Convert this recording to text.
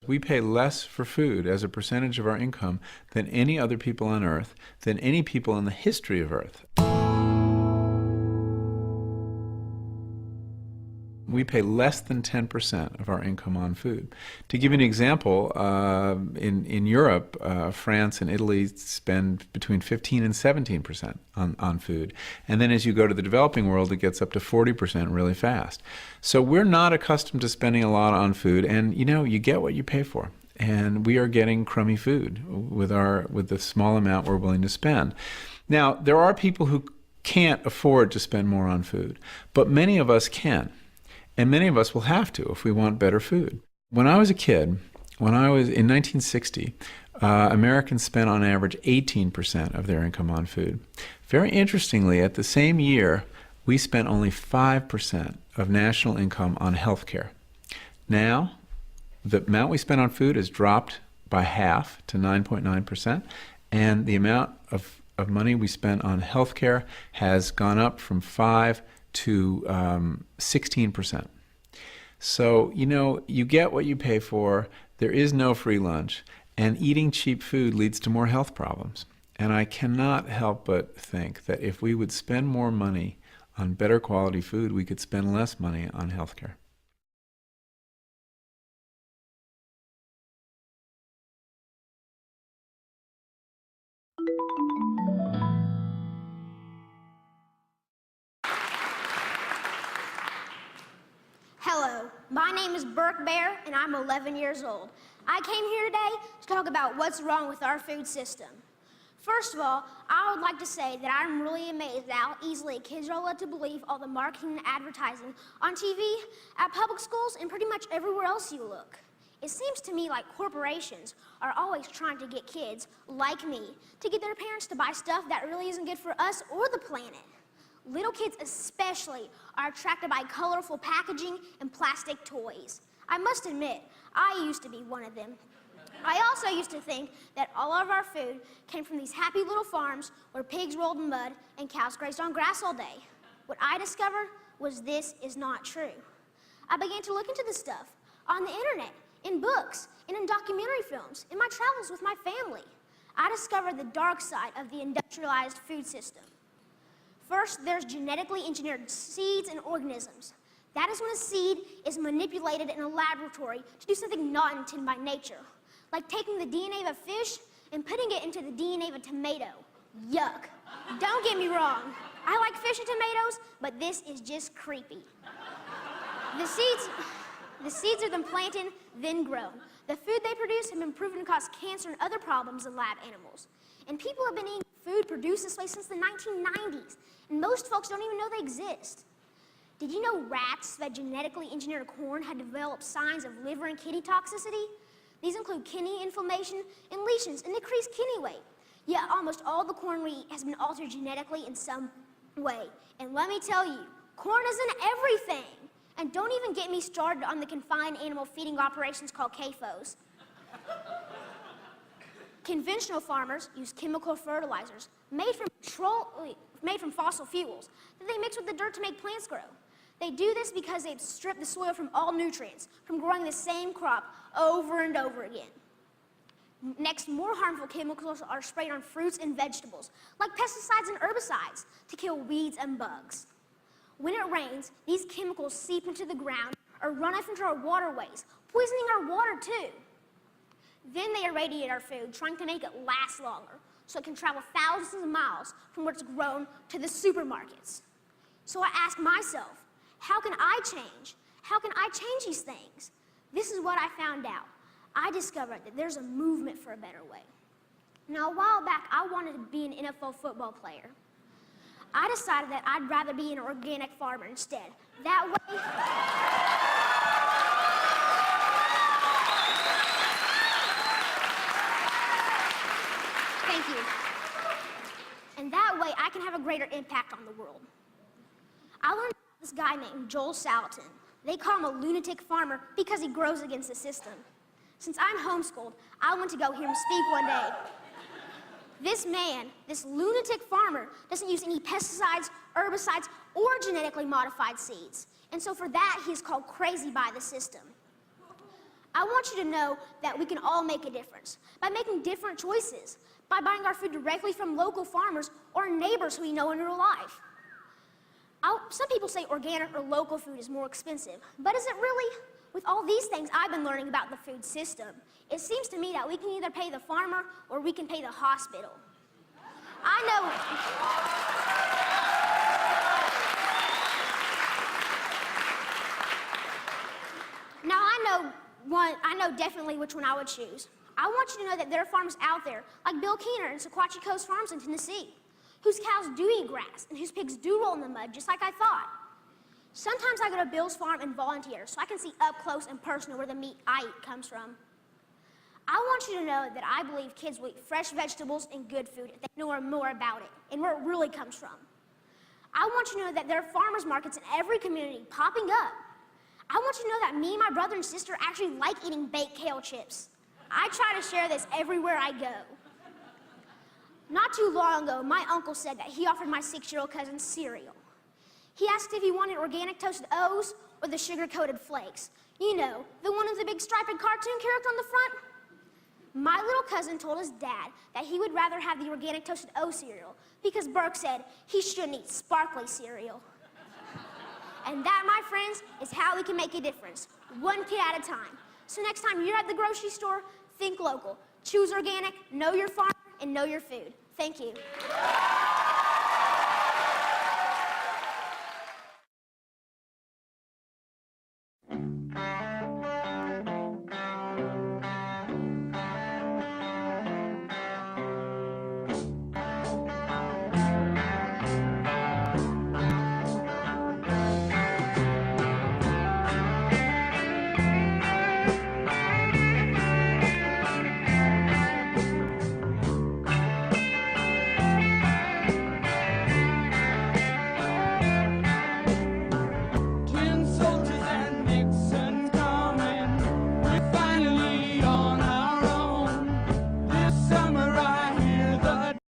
We pay less for food as a percentage of our income than any other people on Earth, than any people in the history of Earth. We pay less than 10% of our income on food. To give you an example, in Europe, France and Italy spend between 15 and 17% on food. And then as you go to the developing world, it gets up to 40% really fast. So we're not accustomed to spending a lot on food, and you get what you pay for. And we are getting crummy food with the small amount we're willing to spend. Now, there are people who can't afford to spend more on food, but many of us can. And many of us will have to if we want better food. When I was a kid, in 1960, Americans spent on average 18% of their income on food. Very interestingly, at the same year, we spent only 5% of national income on health care. Now, the amount we spend on food has dropped by half to 9.9%, and the amount of money we spend on health care has gone up from 5 to 16%. So, you get what you pay for. There is no free lunch, and eating cheap food leads to more health problems. And I cannot help but think that if we would spend more money on better quality food, we could spend less money on healthcare. Hello, my name is Baehr, and I'm 11 years old. I came here today to talk about what's wrong with our food system. First of all, I would like to say that I'm really amazed at how easily kids are led to believe all the marketing and advertising on TV, at public schools, and pretty much everywhere else you look. It seems to me like corporations are always trying to get kids, like me, to get their parents to buy stuff that really isn't good for us or the planet. Little kids especially are attracted by colorful packaging and plastic toys. I must admit, I used to be one of them. I also used to think that all of our food came from these happy little farms where pigs rolled in mud and cows grazed on grass all day. What I discovered was this is not true. I began to look into this stuff on the internet, in books, and in documentary films, in my travels with my family. I discovered the dark side of the industrialized food system. First, there's genetically engineered seeds and organisms. That is when a seed is manipulated in a laboratory to do something not intended by nature, like taking the DNA of a fish and putting it into the DNA of a tomato. Yuck. Don't get me wrong. I like fish and tomatoes, but this is just creepy. The seeds are then planted, then grown. The food they produce have been proven to cause cancer and other problems in lab animals. And people have been eating food produced this way since the 1990s, and most folks don't even know they exist. Did you know rats that genetically engineered corn had developed signs of liver and kidney toxicity? These include kidney inflammation and lesions and decreased kidney weight. Yet almost all the corn we eat has been altered genetically in some way. And let me tell you, corn isn't everything. And don't even get me started on the confined animal feeding operations called CAFOs. Conventional farmers use chemical fertilizers made from fossil fuels that they mix with the dirt to make plants grow. They do this because they've stripped the soil from all nutrients from growing the same crop over and over again. Next, more harmful chemicals are sprayed on fruits and vegetables, like pesticides and herbicides, to kill weeds and bugs. When it rains, these chemicals seep into the ground or run off into our waterways, poisoning our water too. Then they irradiate our food, trying to make it last longer, so it can travel thousands of miles from where it's grown to the supermarkets. So I ask myself, how can I change? How can I change these things? This is what I found out. I discovered that there's a movement for a better way. Now, a while back, I wanted to be an NFL football player. I decided that I'd rather be an organic farmer instead. That way, thank you. And that way, I can have a greater impact on the world. I learned about this guy named Joel Salatin. They call him a lunatic farmer because he grows against the system. Since I'm homeschooled, I went to go hear him speak one day. This man, this lunatic farmer, doesn't use any pesticides, herbicides, or genetically modified seeds. And so for that, he's called crazy by the system. I want you to know that we can all make a difference by making different choices, by buying our food directly from local farmers or neighbors who we know in real life. Some people say organic or local food is more expensive, but is it really? With all these things I've been learning about the food system, it seems to me that we can either pay the farmer or we can pay the hospital. I know definitely which one I would choose. I want you to know that there are farmers out there, like Bill Keener and Sequatchie Coast Farms in Tennessee, whose cows do eat grass and whose pigs do roll in the mud, just like I thought. Sometimes I go to Bill's farm and volunteer so I can see up close and personal where the meat I eat comes from. I want you to know that I believe kids will eat fresh vegetables and good food if they know more about it and where it really comes from. I want you to know that there are farmers markets in every community popping up. I want you to know that me and my brother and sister actually like eating baked kale chips. I try to share this everywhere I go. Not too long ago, my uncle said that he offered my 6-year-old cousin cereal. He asked if he wanted organic toasted O's or the sugar-coated flakes. You know, the one with the big striped cartoon character on the front. My little cousin told his dad that he would rather have the organic toasted O cereal because Birke said he shouldn't eat sparkly cereal. And that, my friends, is how we can make a difference, one kid at a time. So next time you're at the grocery store, think local. Choose organic, know your farmer, and know your food. Thank you.